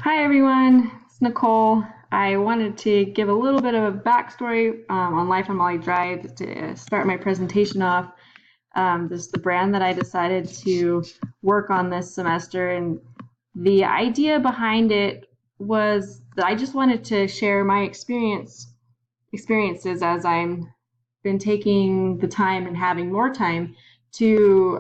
Hi everyone, it's Nicole. I wanted to give a little bit of a backstory on Life on Molly Drive to start my presentation off. This is the brand that I decided to work on this semester, and the idea behind it was that I just wanted to share my experiences as I'm been taking the time and having more time to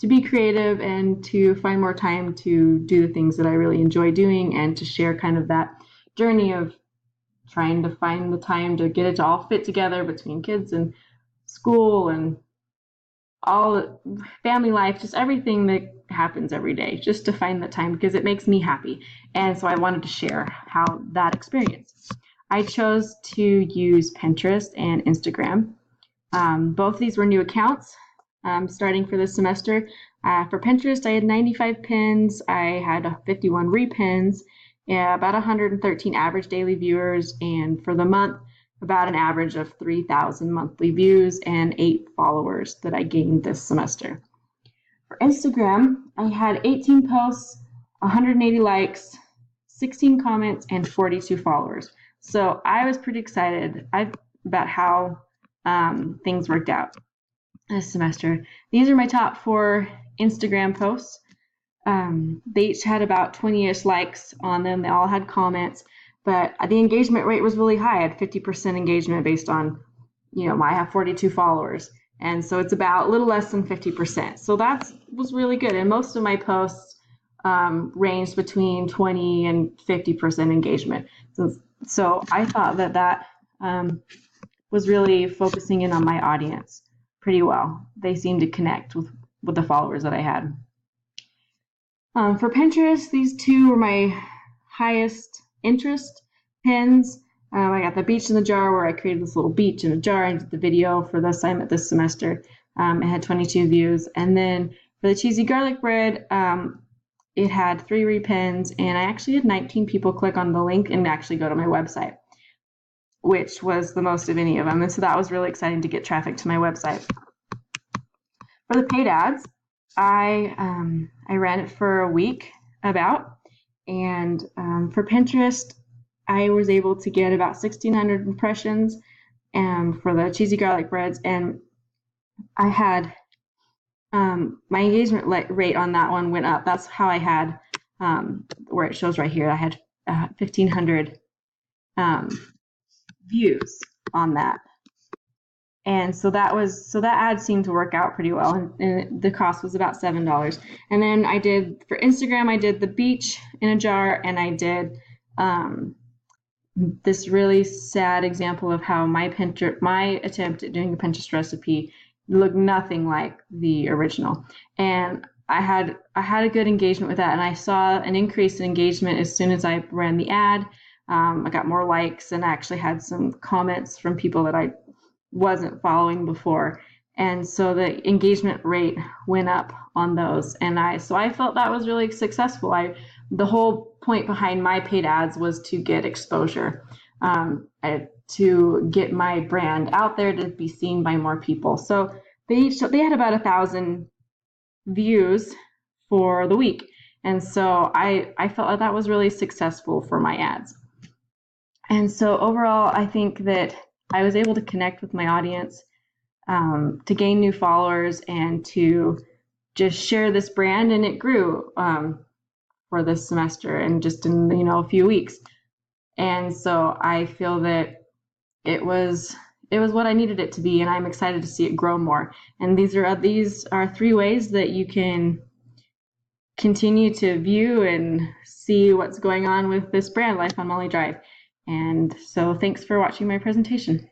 be creative and to find more time to do the things that I really enjoy doing, and to share kind of that journey of trying to find the time to get it to all fit together between kids and school and all family life, just everything that happens every day, just to find the time because it makes me happy. And so I wanted to share how that experience. I chose to use Pinterest and Instagram. Both of these were new accounts starting for this semester. For Pinterest, I had 95 pins. I had 51 repins, about 113 average daily viewers, and for the month, about an average of 3,000 monthly views and 8 followers that I gained this semester. For Instagram, I had 18 posts, 180 likes, 16 comments, and 42 followers. So I was pretty excited about how things worked out this semester. These are my top 4 Instagram posts. They each had about 20-ish likes on them. They all had comments, but the engagement rate was really high. I had 50% engagement based on, I have 42 followers. And so it's about a little less than 50%. So that was really good. And most of my posts ranged between 20 and 50% engagement. So I thought that was really focusing in on my audience pretty well. They seemed to connect with the followers that I had. For Pinterest, these 2 were my highest interest pins. I got the beach in the jar, where I created this little beach in a jar and did the video for the assignment this semester. It had 22 views. And then for the cheesy garlic bread, it had 3 repins, and I actually had 19 people click on the link and actually go to my website, which was the most of any of them. And so that was really exciting to get traffic to my website. For the paid ads, I ran it for a week about, and for Pinterest, I was able to get about 1,600 impressions for the cheesy garlic breads, and I had my engagement rate on that one went up. That's how I had, where it shows right here, I had 1,500 views on that. And so that ad seemed to work out pretty well, and the cost was about $7. And then for Instagram, I did the beach in a jar, and I did this really sad example of how my attempt at doing a Pinterest recipe looked nothing like the original. And I had a good engagement with that, and I saw an increase in engagement as soon as I ran the ad. I got more likes, and I actually had some comments from people that I wasn't following before, and so the engagement rate went up on those, and I felt that was really successful. The whole point behind my paid ads was to get exposure, to get my brand out there to be seen by more people. So they had about 1,000 views for the week, and so I felt like that was really successful for my ads. And so overall, I think that I was able to connect with my audience, to gain new followers, and to just share this brand, and it grew for this semester and just in a few weeks. And so I feel that it was what I needed it to be, and I'm excited to see it grow more. And these are 3 ways that you can continue to view and see what's going on with this brand, Life on Molly Drive. And so thanks for watching my presentation.